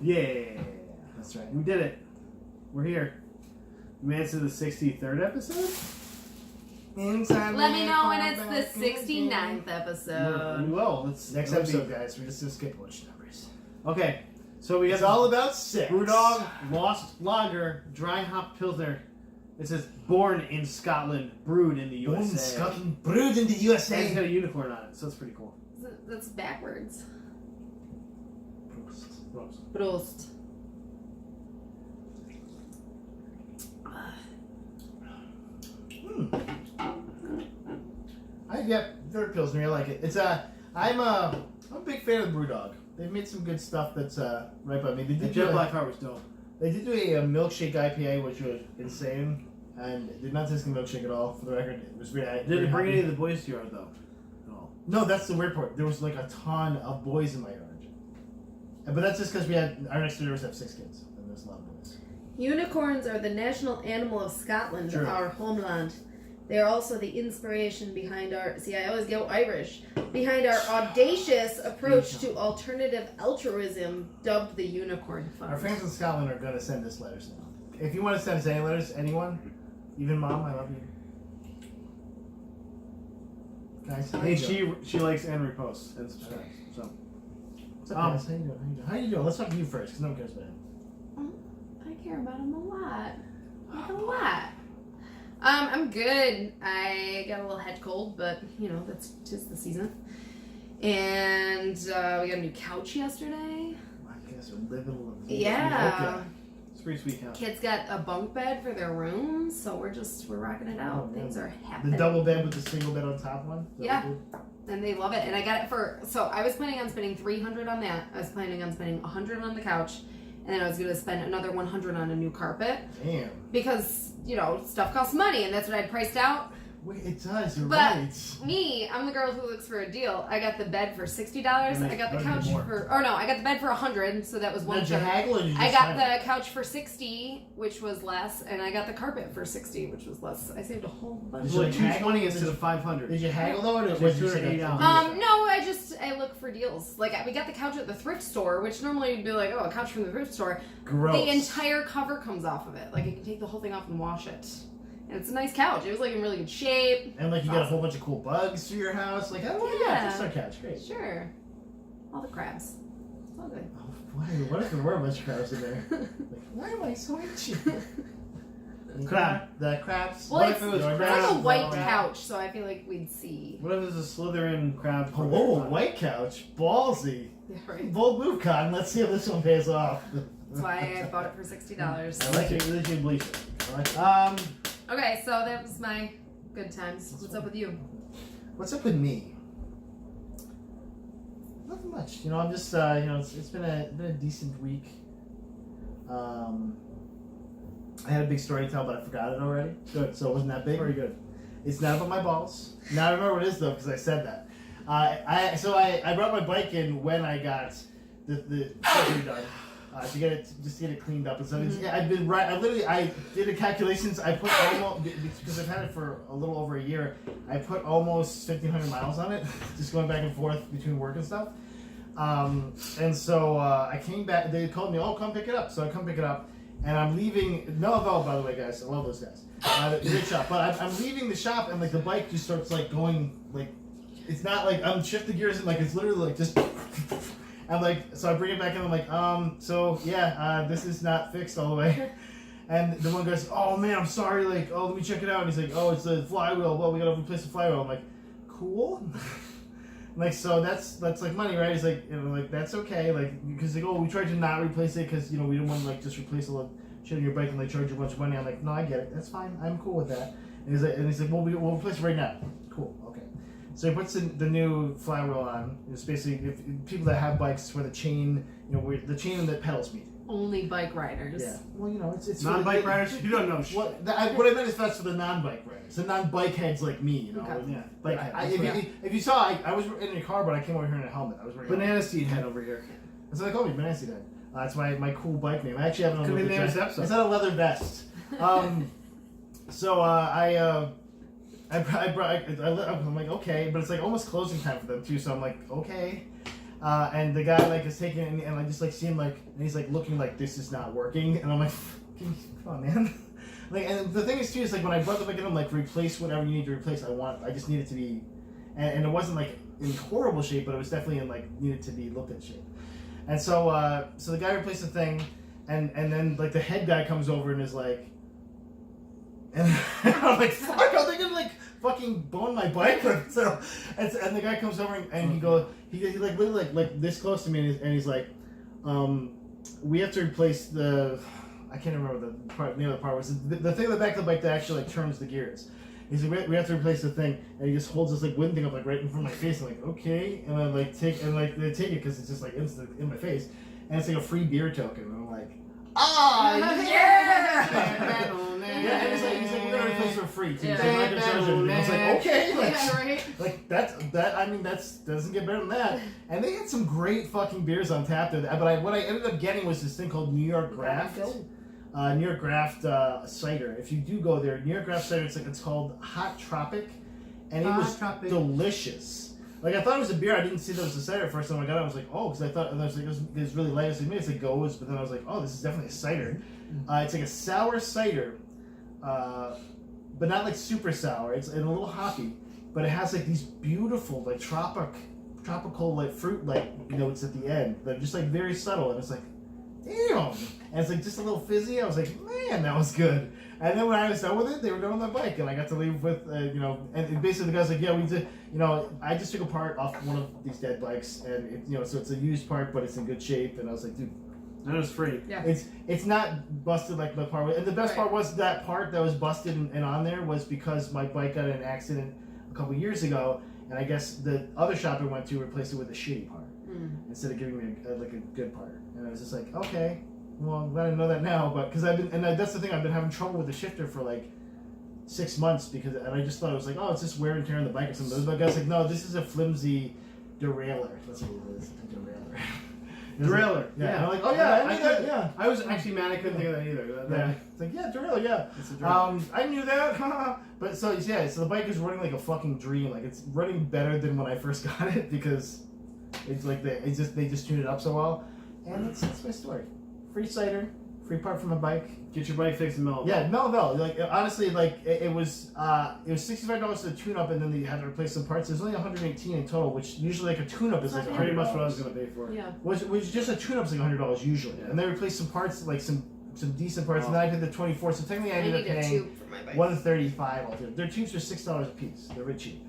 Yeah. That's right. We did it. We're here. We made it to the 63rd episode? Let me know when it's the 69th episode. We will. It's Next episode, guys. We're just going to skip a bunch of numbers. Okay. So we It's have all about sex. Brew Dog, Lost Lager, Dry Hop Pilsner. It says born in Scotland, brewed in the USA. Born in Scotland, brewed in the And USA. it's got a unicorn on it, so that's pretty cool. That's backwards. Gross. Prost. Third Pilsner. I like it. It's I'm a big fan of the Brew Dog. They've made some good stuff that's right by me. They The did Jet do Black Heart was dope. They did do a milkshake IPA, which was insane, and did not taste like a milkshake at all. For the record, it was very. Did it bring any of the boys to yard though? No. No, that's the weird part. There was like a ton of boys in my yard, but that's just because we had our next door neighbors have 6 kids, and there's a lot of boys. Unicorns are the national animal of Scotland, Sure. our homeland. They are also the inspiration behind our, I always go Irish, behind our audacious approach to alternative altruism, dubbed the Unicorn Fund. Our fans in Scotland are going to send us letters now. If you want to send us any letters, anyone, even Mom, I love you. Guys, how Hey, you doing? she likes and reposts and subscribes. So What's up, guys? How you doing? How you doing? Let's talk to you first, because no one cares about him. I care about him a lot. Like a lot. I'm good. I got a little head cold, but that's 'tis the season. And we got a new couch yesterday. I guess we're living. Yeah. Okay. it's a pretty sweet house. Kids got a bunk bed for their room, so we're rocking it out. Oh, Things yeah. are happening. The double bed with the single bed on top one? Is that Yeah. what you do? And they love it. And I got it so I was planning on spending $300 on that. I was planning on spending $100 on the couch. And then I was going to spend another $100 on a new carpet. Damn. Because, stuff costs money, and that's what I'd priced out. Wait, it does. You're But right. me, I'm the girl who looks for a deal. I got the bed for $60. I got the That'd couch be more. I got the bed for $100, so that was Did you $100. haggle or did you I just got sign the couch for $60, which was less, and I got the carpet for $60, which was less. I saved a whole bunch. Did Well, you like haggle? 220 instead of 500. Did you haggle though, or It did was you say $280. that? No, I look for deals. Like, we got the couch at the thrift store, which normally you'd be like, oh, a couch from the thrift store. Gross. The entire cover comes off of it. Like, you can take the whole thing off and wash it. And it's a nice couch. It was, like, in really good shape. And like you got a whole bunch of cool bugs through your house. Like, oh yeah, that's our couch. Great. Sure. All the crabs. It's all good. Oh, what if there were a bunch of crabs in there? Like, why am I so itchy? Crab. The crabs. Well, What it's, if it was it's crabs? like a white Crab. couch, so I feel like we'd see. What if there's a Slytherin crab? Oh, whoa, white couch. Ballsy. Yeah, right. Bold move, Cotton. Let's see if this one pays off. That's why I bought it for $60. I like it. They should bleach it. I like it. Okay, so that was my good times. What's up with you? What's up with me? Nothing much. I'm just it's been a decent week. I had a big story to tell, but I forgot it already. Good. So it wasn't that big. Very good. It's not about my balls. Now I remember what it is though, because I said that. I brought my bike in when I got the surgery done. To get it cleaned up and stuff. I've been right. I did the calculations. I put almost, because I've had it for a little over a year. I put almost 1,500 miles on it, just going back and forth between work and stuff. And so I came back. They called me, "Oh, come pick it up." So I come pick it up, and I'm leaving. No Avail, by the way, guys. I love those guys. Great shop. But I'm leaving the shop, and like the bike just starts like going like, it's not like I'm shifting gears and like it's literally like just. I'm like, so I bring it back and I'm like, this is not fixed all the way. And the one goes, oh man, I'm sorry, like, oh, let me check it out. And he's like, oh, it's the flywheel. Well, we gotta replace the flywheel. I'm like, cool. Like, so that's like money, right? He's like, like that's okay, like, because like, oh, we tried to not replace it because we didn't want to like just replace all the shit on your bike and like charge you a bunch of money. I'm like, no, I get it, that's fine, I'm cool with that. And he's like, well, we'll replace it right now. Cool, okay. So he puts the new flywheel on. It's basically if people that have bikes where the chain, where the chain and the pedals meet. Only bike riders. Yeah. Well, it's Non-bike riders. You don't know shit. What I meant is that's for the non-bike riders, the non-bike heads like me. Okay. Yeah. Bike head. If you saw, I was in your car, but I came over here in a helmet. I was wearing Banana seed head over here. That's what they call me, Banana seed head. That's my cool bike name. I actually have it on Could be the the name of this episode. It's not a leather vest. So I'm like, okay, but it's like almost closing time for them too. So I'm like, okay. And the guy like is taking it, and I just like see him like, and he's like looking like this is not working, and I'm like, come on, man. Like, and the thing is too is like when I brought the bike in, I'm like, replace whatever you need to replace. I just need it to be, and it wasn't like in horrible shape, but it was definitely in like needed to be looked at shape. And so so the guy replaced the thing, and then like the head guy comes over and is like, and I'm like, fuck, are they gonna like fucking bone my bike? So, and the guy comes over and he like literally like this close to me, and he's like, we have to replace the, I can't remember the part, name of the part, was the thing on the back of the bike that actually like turns the gears. He's like, we have to replace the thing, and he just holds this like wooden thing up like right in front of my face. I'm like, okay, and I like they take it because it's just like instant in my face, and it's like a free beer token, and I'm like, yeah. Yeah, and he's like, we're gonna replace it for free too. So I'm not gonna charge anything. I was like, okay, like, yeah, right. like that. I mean, doesn't get better than that. And they had some great fucking beers on tap there. But what I ended up getting was this thing called New York Graft. New York Graft cider. If you do go there, New York Graft cider. It's called Hot Tropic, and it was delicious. Like I thought it was a beer. I didn't see that it was a cider at first time I got it. I was like, oh, because I thought and I was like, it was really light. I was like, maybe it's a goes, but then I was like, oh, this is definitely a cider. It's like a sour cider, but not like super sour. It's a little hoppy, but it has like these beautiful like tropical like fruit like notes at the end that are just like very subtle, and it's like, damn, and it's like just a little fizzy. I was like, man, that was good. And then when I was done with it, they were done on my bike, and I got to leave with, and basically the guy's like, yeah, we did, I just took a part off one of these dead bikes, and so it's a used part, but it's in good shape, and I was like, dude, and it was free. Yeah. It's not busted like my part, and the best part was that part that was busted and on there was because my bike got in an accident a couple years ago, and I guess the other shop I went to replaced it with a shitty part instead of giving me a good part, and I was just like, okay. Well, I'm glad I know that now, but because that's the thing, I've been having trouble with the shifter for like 6 months and I just thought it was like, oh, it's just wear and tear on the bike or something. But I was like, no, this is a flimsy derailleur. That's what it is, a derailleur. Derailleur. Yeah. And I'm like, oh yeah, I knew that. Yeah. I was actually mad I couldn't think of that either. Yeah. It's like, yeah, derailleur. Yeah. It's a derailleur. I knew that. But so the bike is running like a fucking dream. Like it's running better than when I first got it because it's like they just tuned it up so well, and that's my story. Free cider, free part from my bike. Get your bike fixed in Melville. Yeah, Melville. Like honestly, like it was $65 to tune up, and then they had to replace some parts. There's only 118 in total, which usually like a tune up is like pretty much $100. what I was gonna pay for. Yeah. Which just a tune up's like $100 usually, and they replaced some parts, like some decent parts, and then I paid the 24. So technically, I ended up paying tube for my bike. $135 altogether. Their tubes are $6 a piece. They're really cheap.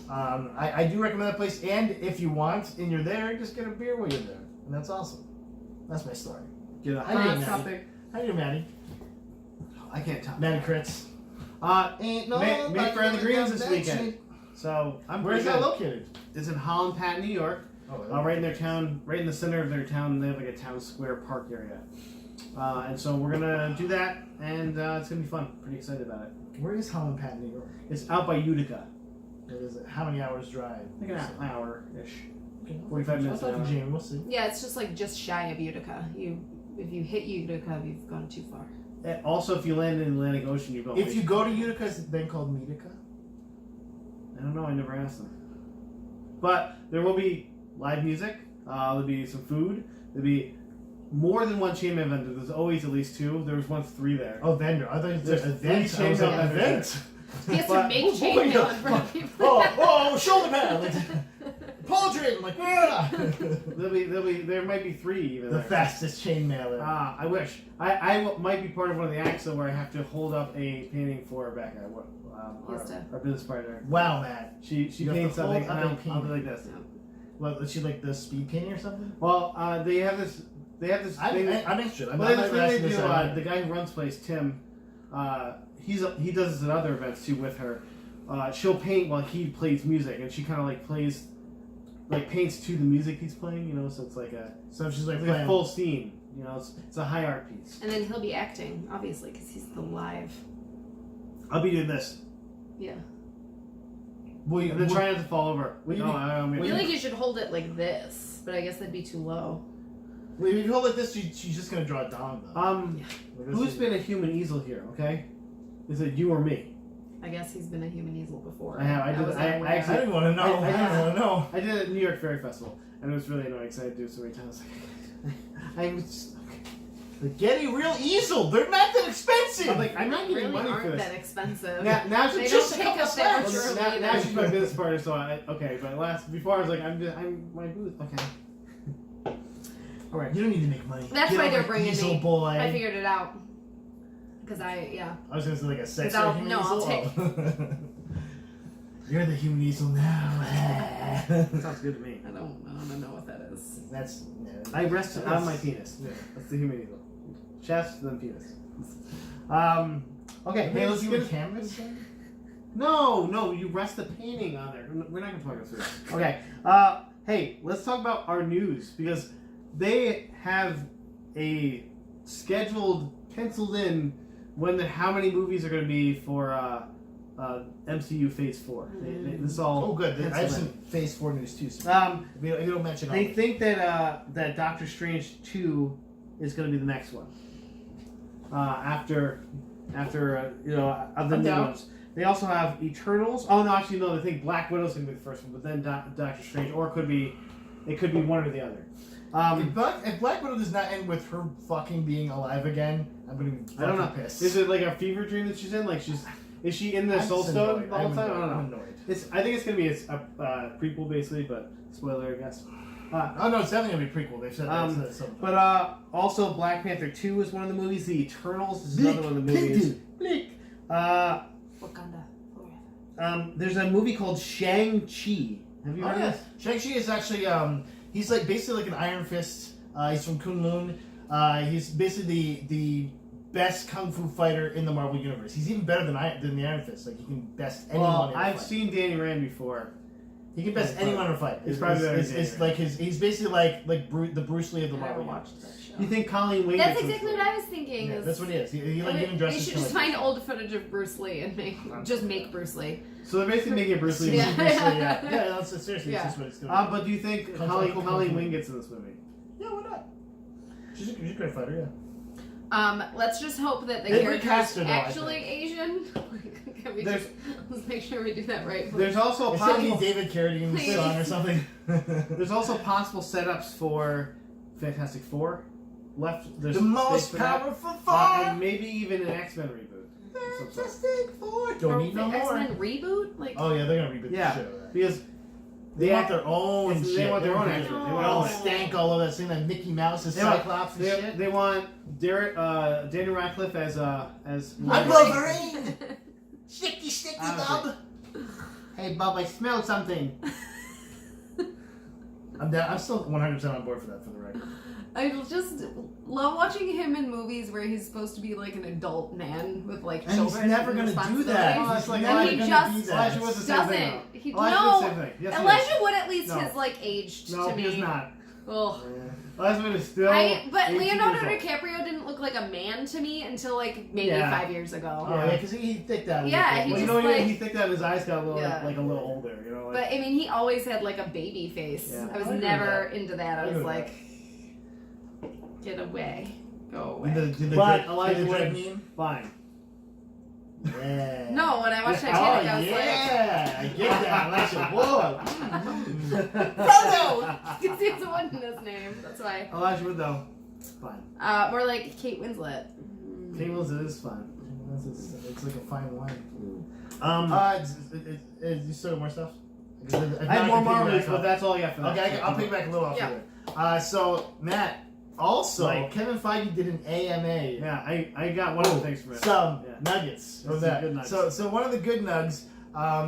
I do recommend that place, and if you want and you're there, just get a beer while you're there, and that's awesome. That's my story. Get a How you doing, hot Maddie? topic. How you doing, Maddie? I can't top Maddie that. Crits. Made Friend of the Greens this weekend. So I'm Where's pretty that good. located? It's in Holland Pat, New York. Right in their town, right in the center of their town. They have like a town square park area. And so we're gonna do that, and it's gonna be fun. Pretty excited about it. Where is Holland Pat, New York? It's out by Utica. What is it? How many hours drive? Like an hour-ish. Okay. 45 minutes I'll an talk to hour. Jane. We'll see. Yeah, it's just shy of Utica. If you hit Utica, you've gone too far. And also, if you land in the Atlantic Ocean, you've got. If you go to Utica, is it then called Medica? I don't know. I never asked them. But there will be live music. There'll be some food. There'll be more than one chainmail vendor. There's always at least two. There was once 3 there. Oh, vendor. I thought you There's said event. three I was like, chainmail vendors event. He has to But- make Oh, chainmail in front of people. Oh, shoulder pad. Like, pauldron. Like, yeah. There might be 3 even. The there. fastest chainmailer. I wish. I might be part of one of the acts though, where I have to hold up a painting for Becca, our business partner. Wow, Matt. She You have paints to hold something, up and a I'll be painting. like this. What, is she like the speed painting or something? Well, they have this. They have this thing. I'm interested. I'm Well, not this thing asking they this do. out. The guy who runs place, Tim. He does this at other events too with her. She'll paint while he plays music, and she kind of like paints to the music he's playing. So it's like a. So she's like It's like a playing. full scene. It's a high art piece. And then he'll be acting, obviously, because he's the live. I'll be doing this. Yeah. And then try not to fall over. What do you No, mean? I feel like you should hold it like this, but I guess that'd be too low. Well, if you hold like this, she's just gonna draw it down though. Like, this Who's is- been a human easel here? Okay, is it you or me? I guess he's been a human easel before. I have. I did. I I actually. didn't want to know. I didn't want to know. I did it at New York Fairy Festival, and it was really annoying because I had to do it so many times. I was just, Get a real easel. They're not that expensive. I'm like, I'm not They getting really money for aren't this. that expensive. Now They she's just don't a take couple up that much cents. room now either. she's my business partner, so okay. But before I was like, I'm my booth. Okay. All right. You don't need to make money. That's Get why over they're an bringing easel me. boy. I figured it out. Because yeah. I was gonna say like a sex I'll- human no, I'll easel. You're the human easel now. Sounds good to me. I don't know what that is. That's. Yeah, I rest on that's- my penis. Yeah. That's the human eagle. Chest, then penis. Okay. Hey, let's you get a canvas then? No, you rest the painting on there. We're not gonna talk about this. Okay. Hey, let's talk about our news because they have a scheduled, penciled in how many movies are going to be for MCU Phase 4. This is all. Oh, good. I have penciled some in. Phase 4 news too. So we don't mention all They of it. think that Doctor Strange 2 is going to be the next one. After other I'm new down. ones. They also have Eternals. Oh no, actually no. They think Black Widow's going to be the first one, but then Doctor Strange, or it could be one or the other. If Black Widow does not end with her fucking being alive again, I'm gonna be fucking I don't know. pissed. Is it like a fever dream that she's in? Like is she in the I'm Soul just Stone annoyed. the whole time? I don't I'm know. annoyed. I think it's gonna be a prequel basically, but spoiler I guess. Oh no, it's definitely gonna be prequel. They've said that. Said something. But also Black Panther 2 is one of the movies. The Eternals is another one of the movies. Bleak. Wakanda. There's a movie called Shang-Chi. Have you heard of this? Shang-Chi is actually he's like basically like an Iron Fist. He's from Kunlun. He's basically the best kung fu fighter in the Marvel universe. He's even better than the Iron Fist. Like he can best anyone. Well, in a I've fight. seen Danny Rand before. He can best anyone in a fight. He's probably better than it's Danny like he's basically like the Bruce Lee of the I Marvel never universe. watched that show. You think Colleen Wing? That's exactly what I was thinking. Yeah, is- that's what he is. He like we even dresses. should kinda just like find old footage of Bruce Lee and make Bruce Lee. So they're basically making a Bruce Lee. Yeah. movie. yeah, that's seriously. Yeah. It's just what it's gonna be. But do you think Kung Fu, Kung Fu. Colleen Wing gets in this movie? Yeah, why not? She's a great fighter. Yeah. Let's just hope that the They character recast is her, though, I actually Asian. Can we There's- let's make sure we do that right. There's also a It's gonna be possible. David Carradine's Please. son or something. There's also possible setups for Fantastic Four left. There's The most space for that. powerful And far. maybe even an X-Men reboot. Some sort. Fantastic Four. Don't need no more. X-Men reboot? Like, Oh yeah, they're gonna reboot Yeah, the shit out of that. because They want their own They shit. want their own want action. They They want all their own- stank all over that thing, that Mickey Mouse is They want- Cyclops and shit. They want Daniel Radcliffe as I'm Wolverine. Sticky Honestly. Bob. Hey Bob, I smelled something. I'm down. I'm still 100% on board for that, for the record. I just love watching him in movies where he's supposed to be like an adult man with like And he's children. never and gonna do that. responsibilities. He's like never And he gonna just be that. Elijah was the same thing. doesn't. though. He, Elijah was no, the same thing. Yes, he Elijah is. would at least No. has like aged No, to me. he is not. Ugh. Elijah is still. But 18 Leonardo years old. DiCaprio didn't look like a man to me until like maybe Yeah. 5 years ago. Oh, yeah, because he thicked out. a Yeah, little he Well, bit. you just, know, like- he think that his eyes got a little Yeah. like a little older. You know, like, But I mean, he always had like a baby face. Yeah. I was I agree never with into that. I I was agree with like, get away, go away. Did the But Drake- Elijah did the Drake Wood- meme? fine. Yeah. No, when I watched Oh, Titanic, I was yeah. I get that. Elijah Wood. like, Frodo. He wasn't his name. That's why. Elijah Wood though, fine. More like Kate Winslet. Kate Winslet is fine. It's like a fine wine. You still have more stuff? I have more Marvels, but that's all I got for that. Okay, I'll pick back a little off Yeah. of there. So, Matt, also, Like- Kevin Feige did an AMA. Yeah, I got one of the things from it. Some Yeah. nuggets Some of that. good nuggets. So one of the good nugs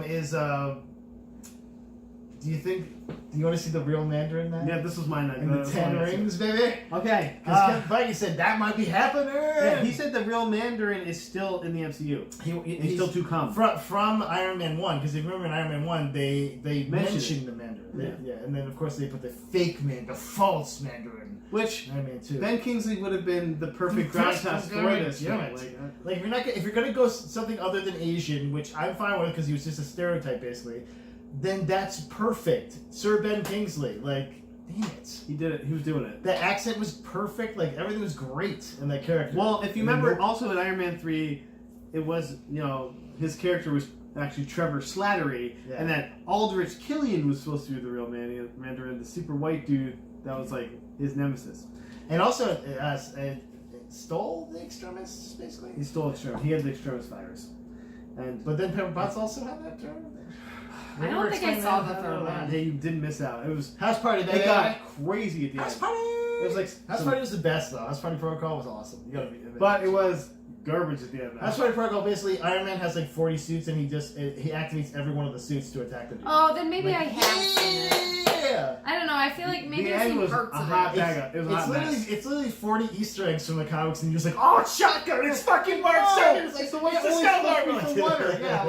is, do you want to see the real Mandarin now? Yeah, this was mine. And the 10 rings, baby? Okay. Because Kevin Feige said that might be happening. Yeah, he said the real Mandarin is still in the MCU. He's still to come. From Iron Man 1, because if you remember in Iron Man 1, they mentioned the Mandarin. Yeah. And then of course they put the fake Mandarin, the false Mandarin. Which in Iron Man 2. Ben Kingsley would have been the perfect First, gravitas for damn it, this. damn film. it. Like, Like if you're gonna go something other than Asian, which I'm fine with because he was just a stereotype basically, then that's perfect. Sir Ben Kingsley, like, damn it. he did it. He was doing it. The accent was perfect. Like everything was great in that character. Well, if you And then remember, no- also in Iron Man 3, it was his character was actually Trevor Slattery, and that Aldrich Killian was supposed to be the real Mandarin, the super white dude that was like his nemesis. And also, stole the Extremis, basically? He stole Extremis. He had the Extremis virus. But then Pepper Potts also had that term? I don't think I saw the third one. Yeah, you didn't miss out. It was House Party, They got crazy at the House end. Party! It was like House Party was the best, though. House Party Protocol was awesome. You gotta be. But it was garbage at the end. House Party Protocol, basically, Iron Man has like 40 suits, and he activates every one of the suits to attack the dude. Oh, then maybe I have seen it. Yeah! I don't know. I feel like maybe The I've end seen was parts a of hot it. bag. It was a hot mess. It's literally 40 Easter eggs from the comics, and you're just like, oh, it's shotgun! It's fucking Mark 2nd! It's like, so what's it's a the Scout only Army fucking for water! thing? Yeah,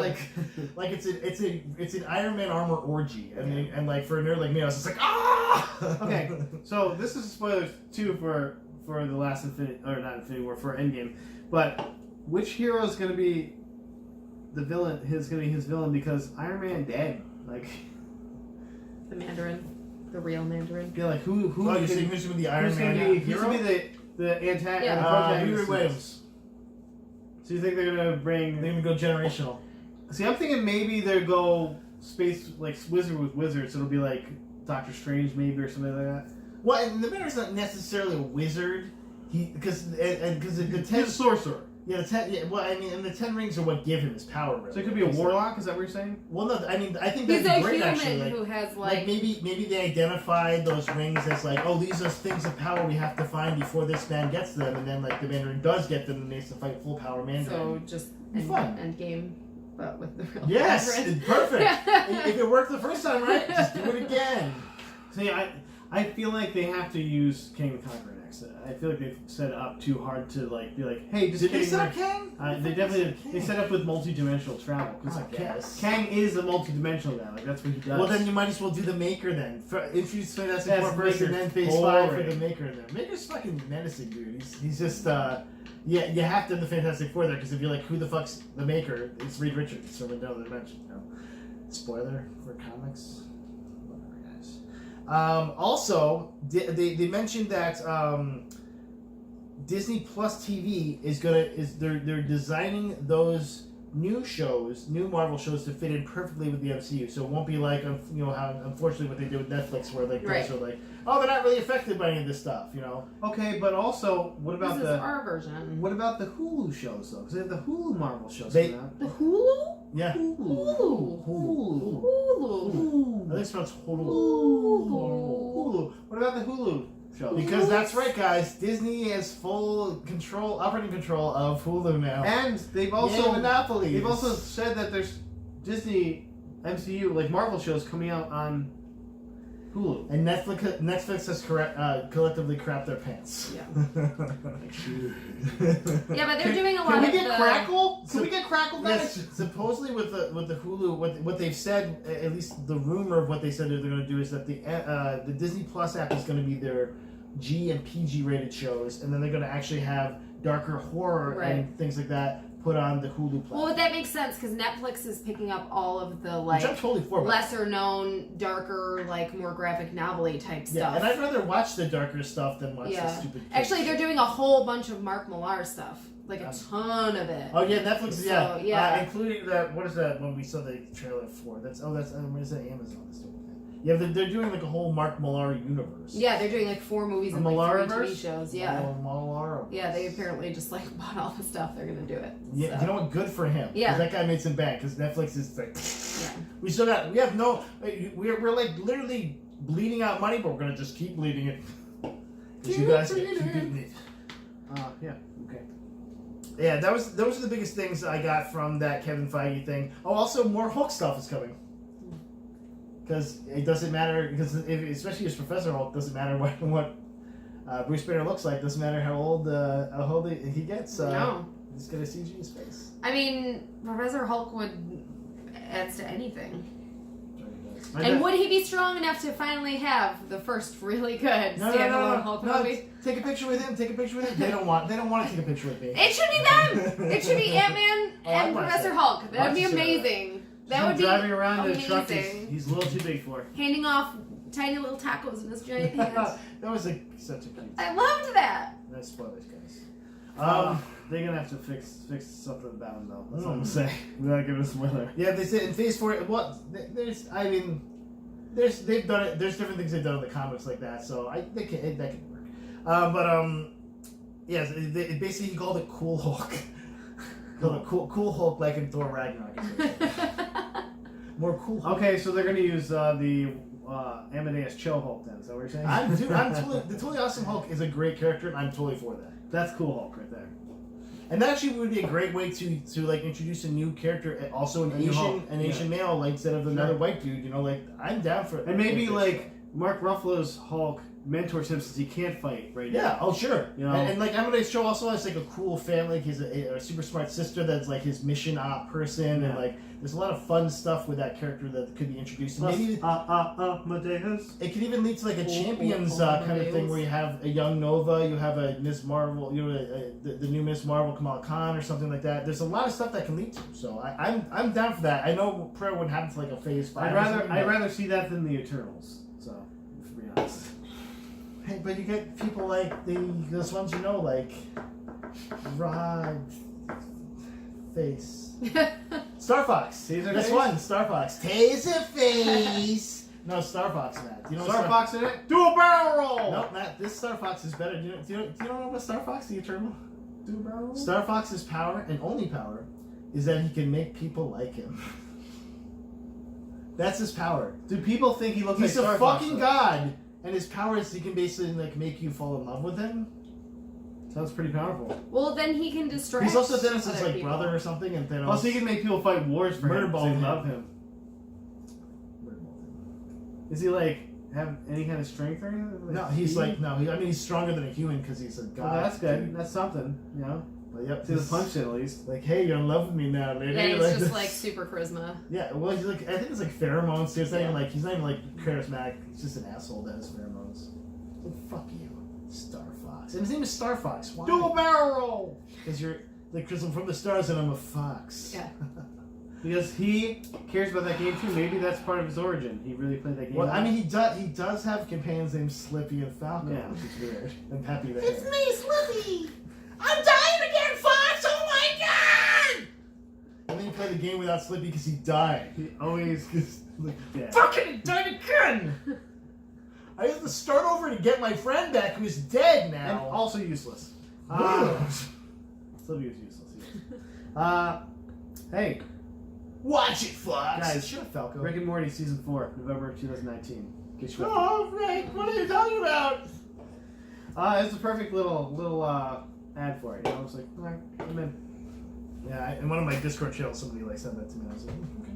like it's an Iron Man armor orgy, and like for a nerd like me, I was just like, ah! Okay, so this is spoilers too for the last not Infinity War, for Endgame. But which hero is going to be the villain? Going to be his villain, because Iron Man dead. Like The Mandarin, the real Mandarin. yeah, like who? Oh, you're saying who's gonna be the Iron Man Who's hero? going to be the antagonist? Yeah. The protagonist? Riri Williams. So you think they're going to bring? They're gonna go generational. See, I'm thinking maybe they go space like wizard with wizards. So it'll be like Doctor Strange maybe or something like that. Well, and the Mandarin's not necessarily a wizard. Because the 10 He's a sorcerer. Yeah, well, I mean, and the 10 rings are what give him his power. Really. So it could be a warlock. Is that what you're saying? Well, no, I mean, I think He's that'd a be great. human Actually, who has like maybe they identified those rings as like, oh, these are things of power we have to find before this man gets them, and then like the Mandarin does get them, and they have to fight full power Mandarin. So just end game, but with the real Yes, Mandarin. it's perfect. If it worked the first time, right? Just do it again. See, I feel like they have to use King the Conqueror next. I feel like they've set it up too hard to like be like, hey, just Did they King set up Rick. Kang? They definitely they set up with multi-dimensional travel because I guess. Kang is a multi-dimensional guy. Like that's what he does. Well, then you might as well do the Maker then. Introduce Fantastic Yes, Four first, and Maker's then Phase 5 for boring. the Maker. Then Maker's fucking menacing, dude. He's just yeah. You have to have the Fantastic Four there because if you're like, who the fuck's the Maker? It's Reed Richards from another dimension. You know? Spoiler for comics. Whatever, guys. Also, they mentioned that Disney Plus TV they're designing those new Marvel shows to fit in perfectly with the MCU. So it won't be like how unfortunately what they did with Netflix, where like guys are like, oh, they're not really affected by any of this stuff, you know. Okay, but also what about this is our version. What about the Hulu shows though? Because they have the Hulu Marvel shows They- coming out. The Hulu? Yeah. Hulu. Hulu. Hulu. I think it's pronounced Hulu. Hulu. What about the Hulu shows? Because that's right, guys. Disney has full operating control of Hulu now. And they've also monopoly. They've also said that there's Disney MCU like Marvel shows coming out on Hulu. And Netflix has collectively crapped their pants. Yeah. Yeah, but they're doing a lot Can we of get the... Crackle? Can we get Crackle, guys? Yes, supposedly with the Hulu, what they've said, at least the rumor of what they said they're going to do is that the Disney Plus app is going to be their G and PG rated shows, and then they're going to actually have darker horror and things like that put on the Hulu platform. Well, that makes sense because Netflix is picking up all of the Which I'm totally for. lesser known, darker, like more graphic novel-y type stuff. Yeah, and I'd rather watch the darker stuff than watch the stupid. Actually, they're doing a whole bunch of Mark Millar stuff, like a ton of it. Oh yeah, Netflix. So, yeah. Including that. What is that? When we saw the trailer for that's what is that? Amazon. That's doing that. Yeah, they're doing like a whole Mark Millar universe. Yeah, they're doing like 4 movies and like 3 TV shows. Yeah. Millar. Yeah, they apparently just like bought all the stuff. They're gonna do it. Yeah, so. you know what? Good for him. Yeah. 'Cause that guy made some bank. Because Netflix is like, Yeah. we're like literally bleeding out money, but we're gonna just keep bleeding it. Because you guys keep eating it. Yeah. Okay. Yeah, those are the biggest things I got from that Kevin Feige thing. Oh, also more Hulk stuff is coming. Because it doesn't matter, especially as Professor Hulk, doesn't matter what Bruce Banner looks like. Doesn't matter how old he gets. No. He's gonna CG his face. I mean, Professor Hulk adds to anything. My And dad- would he be strong enough to finally have the first really good standalone Hulk movie? Take a picture with him. They don't want to take a picture with me. It should be them. It should be Ant-Man and watch Professor that. Hulk. That would be Watch that. amazing. That would be driving around in a truck. amazing. He's a little too big for. Handing off tiny little tacos in his giant hands. That was such a cute. I loved that. No spoilers, guys. They're gonna have to fix something about him though. That's all I'm saying. Without giving a spoiler. Yeah, they said in Phase 4. Well, they've done it. There's different things they've done in the comics like that, so that can work. Yes, basically he called it Cool Hulk. Called it cool Hulk like in Thor Ragnarok. More cool Hulk. Okay, so they're gonna use the Amadeus Cho Hulk then. Is that what you're saying? I'm totally. The Totally Awesome Hulk is a great character, and I'm totally for that. That's Cool Hulk right there. And that actually would be a great way to like introduce a new character, also an Asian male, like instead of another white dude. You know, like I'm down for. And maybe like Mark Ruffalo's Hulk mentors him since he can't fight right now. Yeah. Oh, sure. You know? And like Amadeus Cho also has like a cool family. He's a super smart sister that's like his mission op person, and like there's a lot of fun stuff with that character that could be introduced. And maybe Amadeus. it could even lead to like a Champions kind of thing where you have a young Nova, you have a Miss Marvel, you know, the new Miss Marvel Kamala Khan or something like that. There's a lot of stuff that can lead to. So I'm down for that. I know prayer wouldn't happen to like a Phase 5. I'd rather see that than the Eternals. So, to be honest. Hey, but you get people like those ones you know, like Rod Face, Star Fox. This one, Star Fox. Taserface. No, Star Fox, Matt. Do you know Star Fox in it? Do a barrel roll. Nope, Matt. This Star Fox is better. Do you know about Star Fox, the Eternal? Do a barrel roll. Star Fox's power and only power is that he can make people like him. That's his power. Do people think he looks like He's Star a Fox? fucking god. And his power is he can basically like make you fall in love with him. Sounds pretty powerful. Well, then he can distract. He's also Thanos' other like people. brother or something, and Thanos. Plus, he can make people fight wars for him. Murderball They him. love him. Is he like have any kind of strength or anything? Like, No, he's like no. I mean, he's stronger than a human because he's a god. Oh, that's good. dude. That's something. You know. But yep, See the punch at least. Like, hey, you're in love with me now, lady. Yeah, he's like, just like super charisma. Yeah, well, he's like I think it's like pheromones. Too. It's not even like he's not even like charismatic. He's just an asshole that has pheromones. So fuck you, Star Fox. And his name is Star Fox. Why? Do a barrel roll. Because you're like, because I'm from the stars and I'm a fox. Yeah. Because he cares about that game too. Maybe that's part of his origin. He really played that game. Well, I mean, he does have companions named Slippy and Falcon, Yeah. which is weird. And Happy the It's Hare. me, Slippy. I'm dying again, Fox! Oh my god! And then you play the game without Slippy because he died. He always gets dead. Fucking died again! I have to start over to get my friend back who's dead And now. also useless. Sylvia was useless. Hey, Watch it, Fox! Guys, Shut up, Falco. Rick and Morty season 4, November 2019. Get you up. Oh, Rick, what are you talking about? It's a perfect little ad for it. You know, it's like, all right, I'm in. Yeah, in one of my Discord channels, somebody like sent that to me. I was like, okay,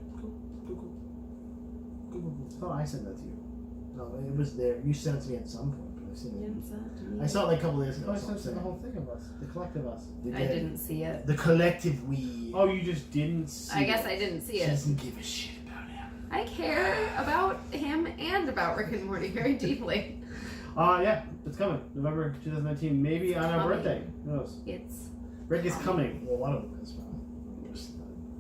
cool. I thought I sent that to you. No, it was there. You sent it to me at some point, but I've seen You it. didn't send it to me. I saw it like a couple days Oh, ago. I so I'm sent the saying. whole thing of us, the collective us. You I did. didn't see it. The collective we. Oh, you just didn't see I guess it. I didn't see She it. doesn't give a shit about him. I care about him and about Rick and Morty very deeply. Yeah, it's coming. November 2019, maybe on our coming. birthday. Who knows? It's Rick is coming. Well, one of them is. Well,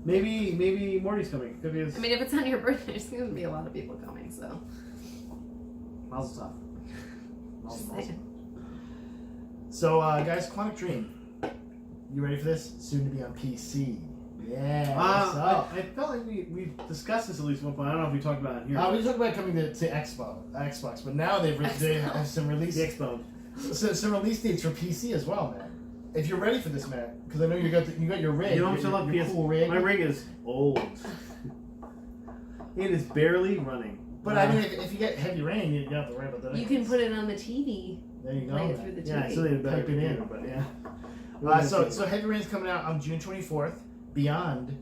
Maybe Morty's coming. Could be his I mean, if it's on your birthday, there's going to be a lot of people coming, so. Mazel tov. Just Mazel tov. saying. So, guys, Quantic Dream. You ready for this? Soon to be on PC. Yeah. I felt like we discussed this at least one point. I don't know if we talked about it here. We talked about coming to Xbox, but now they have some release The Expo. some release dates for PC as well, man. If you're ready for this, man, because I know you got your rig. You know, I'm still on your PS. cool rig. My rig is old. It is barely running. But I mean, if you get heavy rain, you don't have to worry about that. You can put it on the TV. There you go. Play it man. through the Yeah, TV. so they Pipe it in. but yeah. So Heavy Rain's coming out on June 24th. Beyond: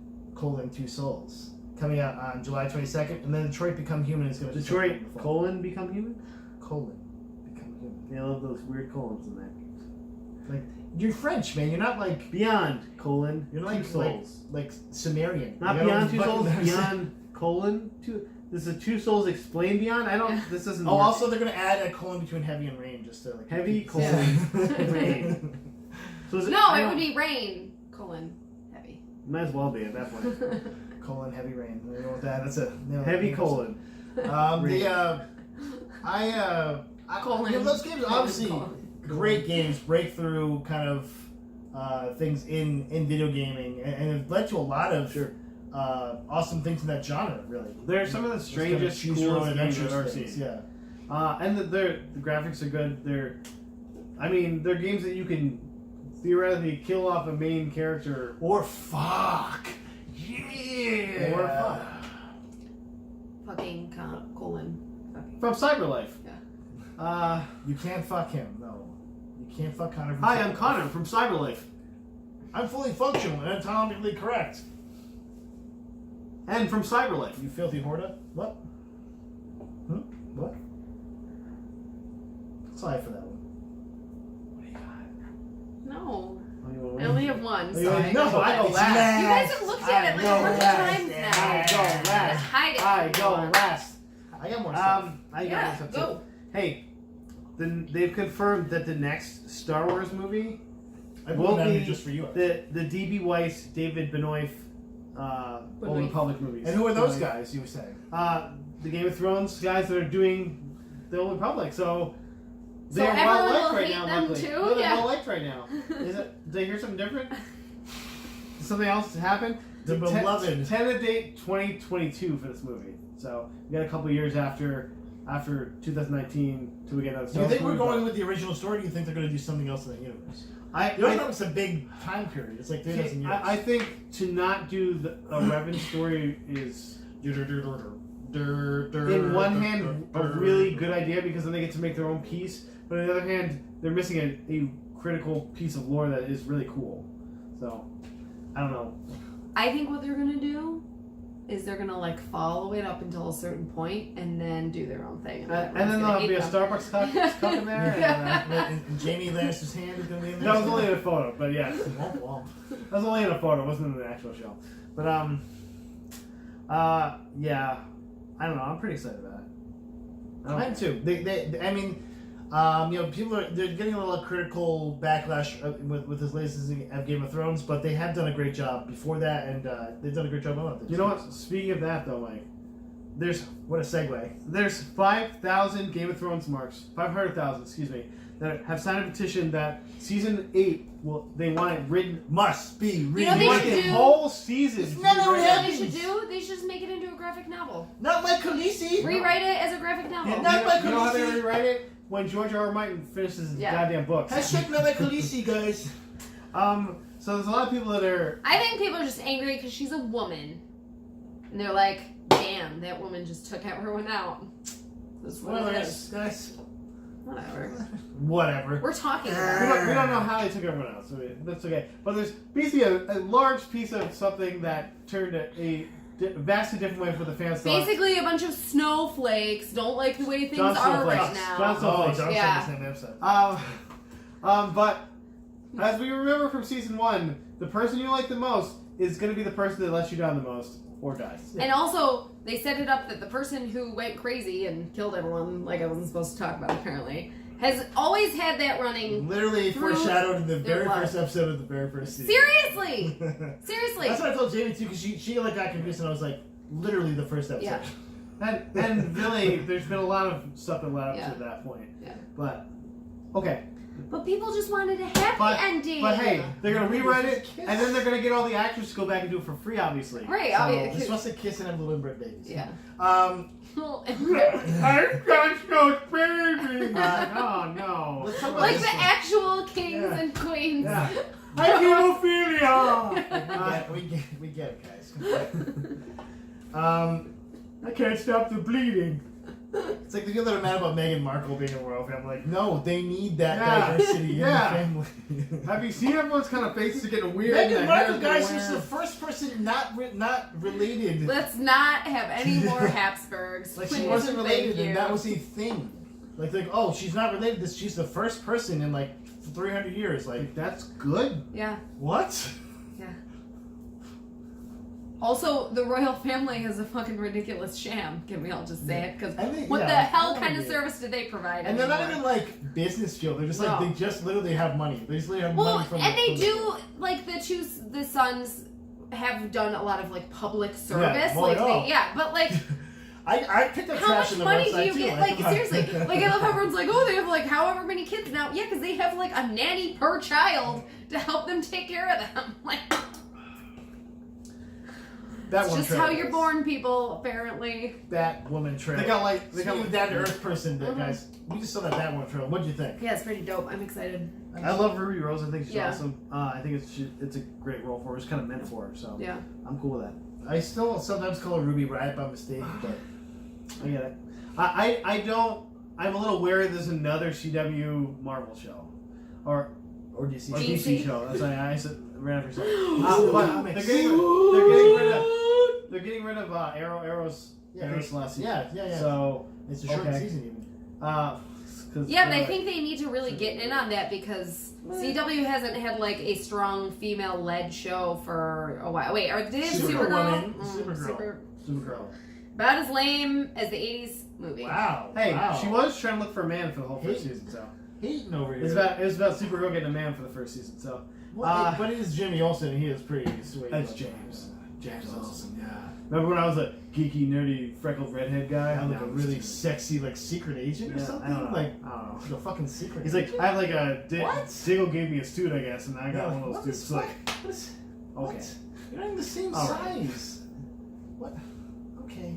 Two Souls coming out on July 22nd, and then Detroit Become Human is going to Detroit Become Human. Become Human. They love those weird colons in there. Like you're French, man. You're not like Beyond: you're like Two Souls. like Sumerian. Not You Beyond gotta Two Souls. fucking- Beyond: Two. This is Two Souls explain Beyond. I don't. This doesn't. Oh, work. also they're gonna add a colon between heavy and rain just to like Heavy, keep- colon, rain. So is No, I it don't- would be rain, heavy. Might as well be at that point. colon heavy rain. You know what that? That's a Heavy colon. Colon. You know, those games obviously Colon. great games, breakthrough kind of things in video gaming, and it led to a lot of Sure. awesome things in that genre. Really, They're some of the strangest, choose your own coolest games I've adventures ever things, seen. Yeah. And the graphics are good. They're games that you can theoretically kill off a main character. Or fuck. Yeah. Or fuck. Fucking colon. Fucking. From Cyberlife. Yeah. You can't fuck him. No. You can't fuck Connor. From Hi, I'm Cyberlife. Connor from Cyberlife. I'm fully functional and anatomically correct. And from Cyberlife. You filthy horda. What? What? Sorry for that one. What do you got? No. Oh, you wanna I win? only have one. Oh, So you wanna- I no, I go It's last. You guys have looked at it like I a bunch go of times last. now. I go Just last. hide it. I go last. I got more stuff. I got Yeah, more stuff too. go. Hey, they've confirmed that the next Star Wars movie I will pulled that be in just for you. the D.B. Weiss, David Benoit, Old Republic movies. And who are those Like, guys? You were saying. The Game of Thrones guys that are doing the Old Republic. So So they're everyone well liked will right hate now. them luckily. too? No, they're Yeah. well liked right now. Did I hear something different? Did something else happen? The beloved. Tentative date 2022 for this movie. So we got a couple years after 2019 till we get another. Do you think we're movie, going but with the original story? Or do you think they're going to do something else in that universe? I You don't know it's a big time period. It's like 3,000 years. I think to not do a Revan story is, in one hand, a really good idea because then they get to make their own piece. But on the other hand, they're missing a critical piece of lore that is really cool. So, I don't know. I think what they're gonna do is they're gonna like follow it up until a certain point and then do their own thing. And everyone's then gonna there'll hate be a them. Starbucks cup in there. Yeah. And Jamie Lannister's hand is going to be in there. That was only in a photo, but yeah. Womp womp. That was only in a photo, it wasn't in the actual show. But yeah, I don't know. I'm pretty excited about it. Mine too. I mean, people they're getting a little critical backlash with this latest season of Game of Thrones, but they have done a great job before that, and they've done a great job on it. You know what? Speaking of that, though, Mike, What a segue. there's 5,000 Game of Thrones marks, 500,000, excuse me, that have signed a petition that season 8 they want it written. Must be You know, read. they want should the do- whole season. It's to never be You know written. what they should do? They should just make it into a graphic novel. Not my Khaleesi. Rewrite it as a graphic novel. Yeah, You not know, my you know how they Khaleesi. rewrite it? When George R. R. Martin finishes his Yeah. goddamn books. Hashtag not my Khaleesi, guys. So there's a lot of people that are. I think people are just angry because she's a woman. And they're like, damn, that woman just took everyone out. That's what it is. Guys. Whatever. Whatever. We're talking We about don't know how they took everyone out, so that's okay. But there's basically a large piece of something that turned a vastly different way for the fans. thought. basically a bunch of snowflakes don't like the way things John are right Snowflakes. now. John Oh, Snowflakes. John Yeah. said the same episode. But as we remember from season 1, the person you like the most is going to be the person that lets you down the most or dies. And also, they set it up that the person who went crazy and killed everyone, like I wasn't supposed to talk about apparently, has always had that running. Literally Through foreshadowed in the very their first episode of the very first season. Seriously! Seriously! That's what I told Jamie too, because she like got confused, and I was like, literally the first episode. Yeah. And really, there's been a lot of stuff that led up Yeah. to that point. Yeah. But, okay. But people just wanted a happy But- ending. But hey, they're going to rewrite it, and then they're going to get all the actors to go back and do it for free, obviously. Right, So- obviously. They're supposed to kiss and have little inbred babies. Yeah. I've got no baby! Oh, no. Let's talk about Like this the one. actual kings Yeah. and queens. Yeah. I have hemophilia! We get it, guys. I can't stop the bleeding. It's like the people that are mad about Meghan Markle being a royal family. Like, no, they need that Yeah. diversity Yeah. in the family. Have you seen everyone's kind of faces getting weird? Meghan and Markle, their hair's guys, was getting the first person not related. Let's not have any more Habsburgs. Like, she Please. wasn't related, Thank you. and that was a thing. Like, oh, she's not related. She's the first person in like 300 years. Like, Like, that's good. Yeah. what? Also, the royal family is a fucking ridiculous sham. Can we all just say it? Because I think- what yeah, the hell I kind of get it. service do they provide? And they're not anymore? even like business field. They're just like No. they just literally have money. They just literally have Well, money from. and they from- do like the sons have done a lot of like public service, well, like yeah. but like I picked up How trash much on the money do website you too. get? Like, seriously. Like, I love how everyone's like, oh, they have, like, however many kids now. Yeah, because they have, like, a nanny per child to help them take care of them. Like, That it's one just trailer how you're is- born, people, apparently. Batwoman trailer. They got like They got a down to earth person, Mhm. guys. We just saw that Batwoman trailer. What'd you think? Yeah, it's pretty dope. I'm excited. I love Ruby Rose. I think she's Yeah. awesome. I think it's a great role for her. It's kind of meant for her, so Yeah. I'm cool with that. I still sometimes call her Ruby Riot by mistake, but I get it. I don't. I'm a little wary. There's another CW Marvel show, or DC. or DC. DC show. That's why I said ran after saying. Ooh, But comics. they're getting rid of Arrow's Yeah, last season. yeah. So It's a short okay. season even. 'cause, Yeah, but I think they need to really get in on that because CW hasn't had like a strong female-led show for a while. Wait, did they have Superwoman. Supergirl? Supergirl. About as lame as the '80s movie. Wow. Hey, wow. she was trying to look for a man for the whole first Hey. season. So hating over here. it was about Supergirl getting a man for the first season. So Well, but it is Jimmy Olsen, and he is pretty sweet. that's James. James Olsen, yeah. Remember when I was a geeky, nerdy, freckled redhead guy? I'm like Now a I'm really just- sexy, like secret agent or Yeah, something. I don't know. Like I don't know. the fucking secret. He's like, agent? I have like a What? Diggle gave me a Stewart, I guess, and I got Yeah, one of what those is- Stewts. Like, what is- okay. What? You're not even the same All right. size. What? Okay,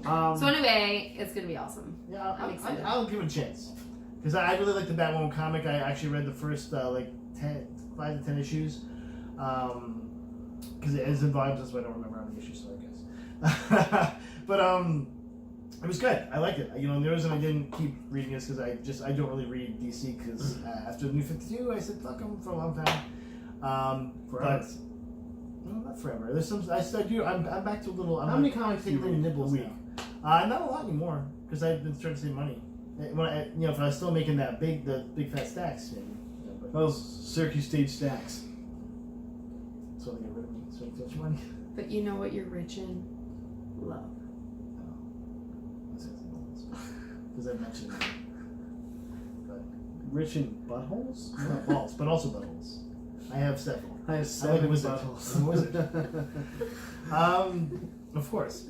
man. So anyway, it's gonna be awesome. Yeah, I'm excited. I'll give it a chance because I really like the Batwoman comic. I actually read the first 5 to 10 issues because it is in volumes. That's why I don't remember how many issues. So I guess, but it was good. I liked it. You know, and the reason I didn't keep reading this because I don't really read DC because after the New 52, I said fuck them for a long time. Forever. But no, not forever. There's some. I do. I'm back to a little. How many comics do you taking little read nibbles a week? now. Not a lot anymore because I've been starting to save money. When if I was still making the big fat stacks, maybe. Yeah, but Those Syracuse stage stacks. so they get rid of me, so I can touch money. But you know what you're rich in? Love. Because I mentioned it. But Rich in buttholes? not balls, but also buttholes. I have several. I have like 7 wizard. buttholes. I'm a wizard. Of course.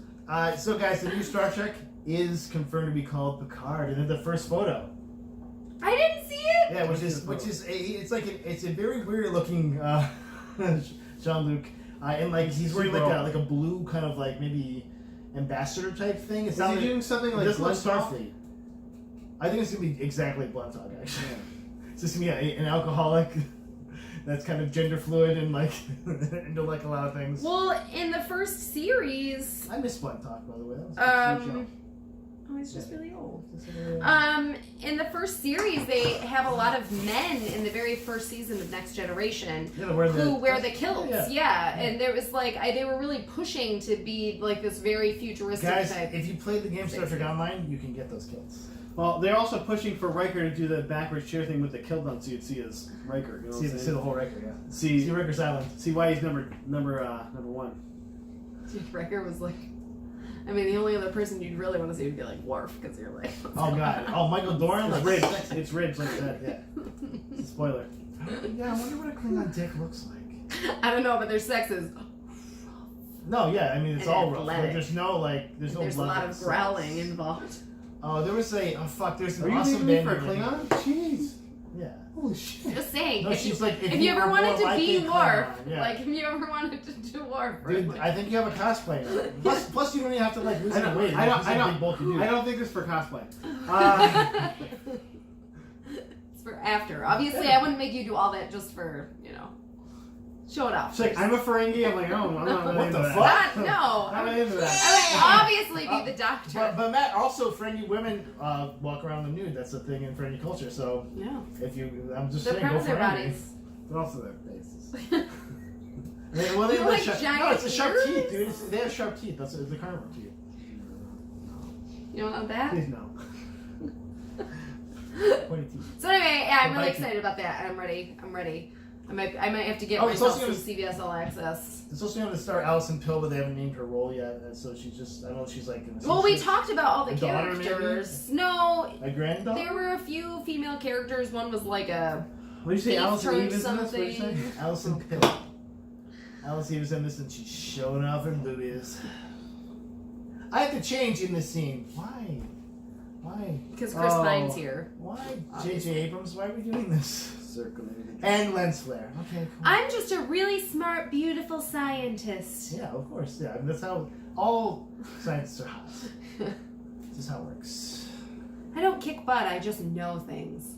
So guys, the new Star Trek is confirmed to be called Picard, and then the first photo. I didn't see it. Yeah, it's a very weird looking Jean-Luc, and like he's wearing like a blue kind of like maybe ambassador type thing. It's Is he doing something like it doesn't look Blood Talk? Starfleet. I think it's gonna be exactly like Blood Dog actually. It's just gonna be an alcoholic that's kind of gender fluid and like into like a lot of things. Well, in the first series, I miss Blood Talk, by the way. That was a good show. oh, he's just really old. Uh, In the first series, they have a lot of men in the very first season of Next Generation yeah, wear who wear the kilts. Yeah. Yeah, and there was like they were really pushing to be like this very futuristic Guys, type. if you play the game Star Trek Online, you can get those kilts. Well, they're also pushing for Riker to do the backwards chair thing with the kilt on, so you'd see his Riker. You know what I'm See saying? the whole record, yeah. See See Riker's Island. see why he's number one. Dude, Riker was like, I mean, the only other person you'd really want to see would be like Worf, because you're like, Oh god. Oh, Michael Dorn. It's Like, Ridge. It's Ridge, like I said. Yeah. It's a spoiler. yeah, I wonder what a Klingon dick looks like. I don't know, but their sex is. No, yeah, I mean it's And all rough. athletic. Like, there's no There's blood a lot in of sex. growling involved. Oh, there was there's an Are you awesome leaving me band. for a Klingon? Jeez. Yeah. Holy shit. Just saying, No, if she's you, like, if you ever were wanted more to like be a Worf, Klingon, yeah. like if you ever wanted to do Worf, Dude, like, I think you have a cosplay now. Plus you don't even have to like lose any weight. I Like, don't. he's a big bulky dude. I don't think it's for cosplay. it's for after. Obviously, I wouldn't make you do all that just for show it off. She's like, I'm a Ferengi. I'm like, oh, I'm not really What into the that. fuck? Not, no. I'm not I into that. would obviously be the doctor. But Matt, also friendly women walk around the nude. That's a thing in friendly culture. So Yeah. if you, I'm just They're saying, proud go of their friendly. bodies. But also their faces. Well, they They're have like sharp, giant no, it's a sharp ears. teeth, dude. They have sharp teeth. That's the carnivore teeth. You don't know that? Please no. Pointy teeth. So anyway, yeah, I'm But really Viking. excited about that. I'm ready. I might have to get Oh, it's myself also some CBS All Access. It's supposed to be able to star Allison Pill, but they haven't named her role yet. And so she's just, I don't know if she's like in the Well, we talked about all the A daughter, maybe? characters. No, a granddaughter. there were a few female characters. One was like a What did you say? thief Allison turned Eve is in this? What did you say? something. Allison Pill. Allison was in this, and she's showing off her boobies. I have to change in this scene. Why? Why? Because Chris Oh. Pine's here. Why? Obviously. J.J. Abrams, why are we doing this? Circulated. And lens flare. Okay, cool. I'm just a really smart, beautiful scientist. Yeah, of course. Yeah, that's how all scientists are hot. This is how it works. I don't kick butt, I just know things.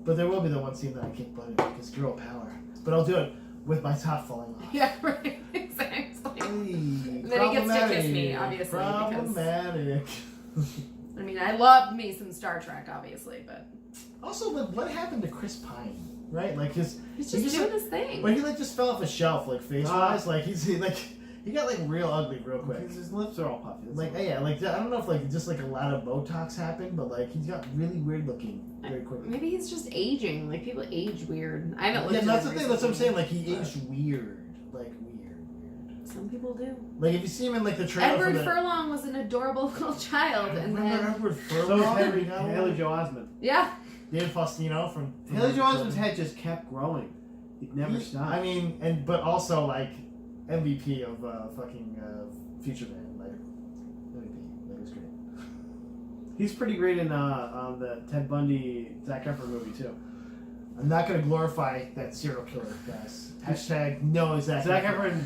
But there will be the one scene that I kick butt in because girl power. But I'll do it with my top falling off. Yeah, right. Exactly. Hey, Then he gets to kiss me, obviously, because- Problematic. I mean, I love me some Star Trek, obviously, but Also, what happened to Chris Pine? Right, like he's he just doing like, his thing. But he like just fell off a shelf, like face wise. Like he got like real ugly real quick. Because his lips are all puffy. That's Like all. yeah, like I don't know if like just like a lot of Botox happened, but like he's got really weird looking very quickly. Maybe he's just aging. Like, people age weird. I haven't looked Yeah, at that's him the thing. That's what I'm saying. recently, Like he but aged weird, like weird. Some people do. Like if you see him in like the trailer Edward for the. Furlong was an adorable little child, and Remember then Edward So Furlong? is You know? Haley Joel Osment. yeah, David Faustino from Haley Joel Osment's head just kept growing. It never He- stopped. I mean, but also like MVP of fucking Future Man, like MVP. That was great. He's pretty great in the Ted Bundy Zac Efron movie too. I'm not gonna glorify that serial killer, guys. Hashtag no Zac Zac Efron.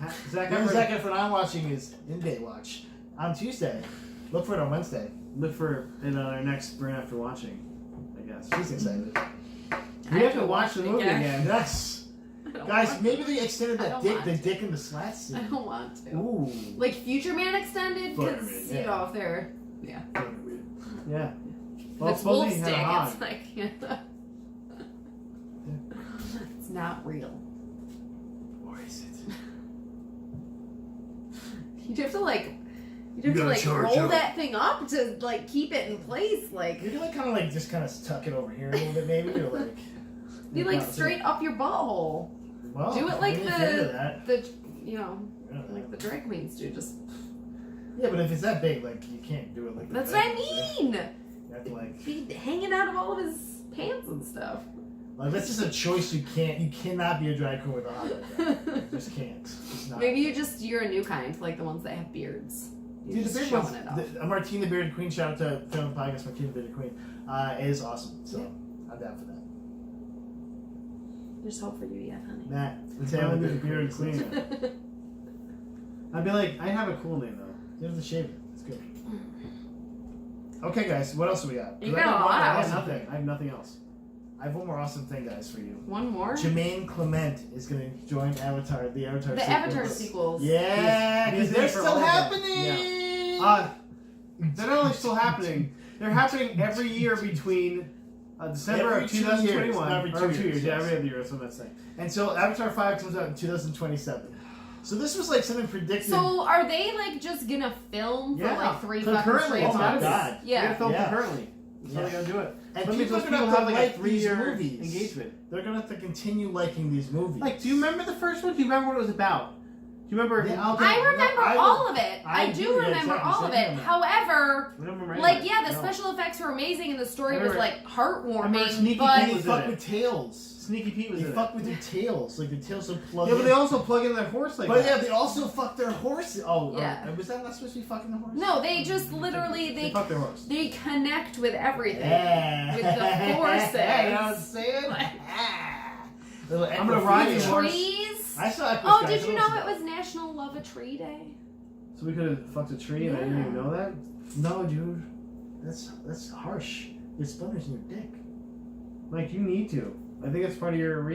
Efron. Zac The only Efron. Zac Efron I'm watching is in Baywatch on Tuesday. Look for it on Wednesday. Look for it on our next Burn After Watching, I guess. She's excited. We have to watch the movie again. Yes, I don't guys. want Maybe they extended I that don't dick, want the to. dick in the slat to. I scene. don't want to. Ooh. Like Future Man extended, because Future Man, you yeah. know if they're Yeah. if Well, it's wolf supposedly he had stick, a hog. it's like it's not real. Or is it? You'd have to like You gotta charge roll up. that thing up to like keep it in place, like You can like kind of like just kind of tuck it over here a little bit, maybe, or like. be like straight up your butthole. Well, Do it like maybe if you're into that. the you know Yeah. like the drag queens do. Just Yeah, but if it's that big, like you can't do it like. that's that. what I mean. You have to like. Be hanging out of all of his pants and stuff. Like that's just a choice you can't. You cannot be a drag queen with a hot like that. You just can't. It's not. Maybe you're a new kind, like the ones that have beards. You're Dude, the just beard showing ones, it off. a Martina Bearded Queen, shout out to Film Podcast, Martina Bearded Queen, is awesome. So I'm down for that. There's hope for you yet, honey. Matt, Mateo Mateo the the Bearded Bearded Queen. Queen. I'd be like, I'd have a cool name though. You have to shave it. It's good. Okay, guys, what else do we got? You 'Cause I got a one more lot. I have awesome nothing. thing. I have nothing else. I have one more awesome thing, guys, for you. One more? Jemaine Clement is going to join Avatar, the Avatar The sequel. Avatar sequels. Yeah, He's because they're there for still all of them. happening. They're not only still happening, they're happening every year between December Every of 2 years, 2021. every or 2 years, yeah, yes. every other year, that's what I'm saying. And so Avatar 5 comes out in 2027. So this was like something predicted. So are they like just gonna film for Yeah. like 3 Concurrently, fucking straight it's oh my months? God. They're gonna Yeah. film Yeah. concurrently. That's how Yeah. they're gonna do it. And That means people are those gonna people have have to like like a these 3-year movies. engagement. They're going to have to continue liking these movies. Like, do you remember the first one? Do you remember what it was about? Do you remember? Yeah, okay. I remember I all of it. I I do, do yeah, remember exactly, all of same it. here. However, I don't remember like any of yeah, it. the No. special effects were amazing and the story was Remember- like remember heartwarming, Sneaky but Pete They was fuck in it. with tails. Sneaky Pete was They in fuck it. with their tails. Like the tails will plug Yeah, but in. they also plug in their horse like But that. yeah, they also fuck their horses. Oh, Yeah. was that not supposed to be fucking the horse? no, they just literally They they fuck their horse. they connect with everything. Yeah. With the horses. You know what I'm saying? Little I'm gonna equine ride The the horse. trees. I saw. Oh, did you know it was National Love a Tree Day? So we could have fucked a tree and I didn't even know that? No, dude. That's harsh. It splinters in your dick. Like, you need to. I think it's part of your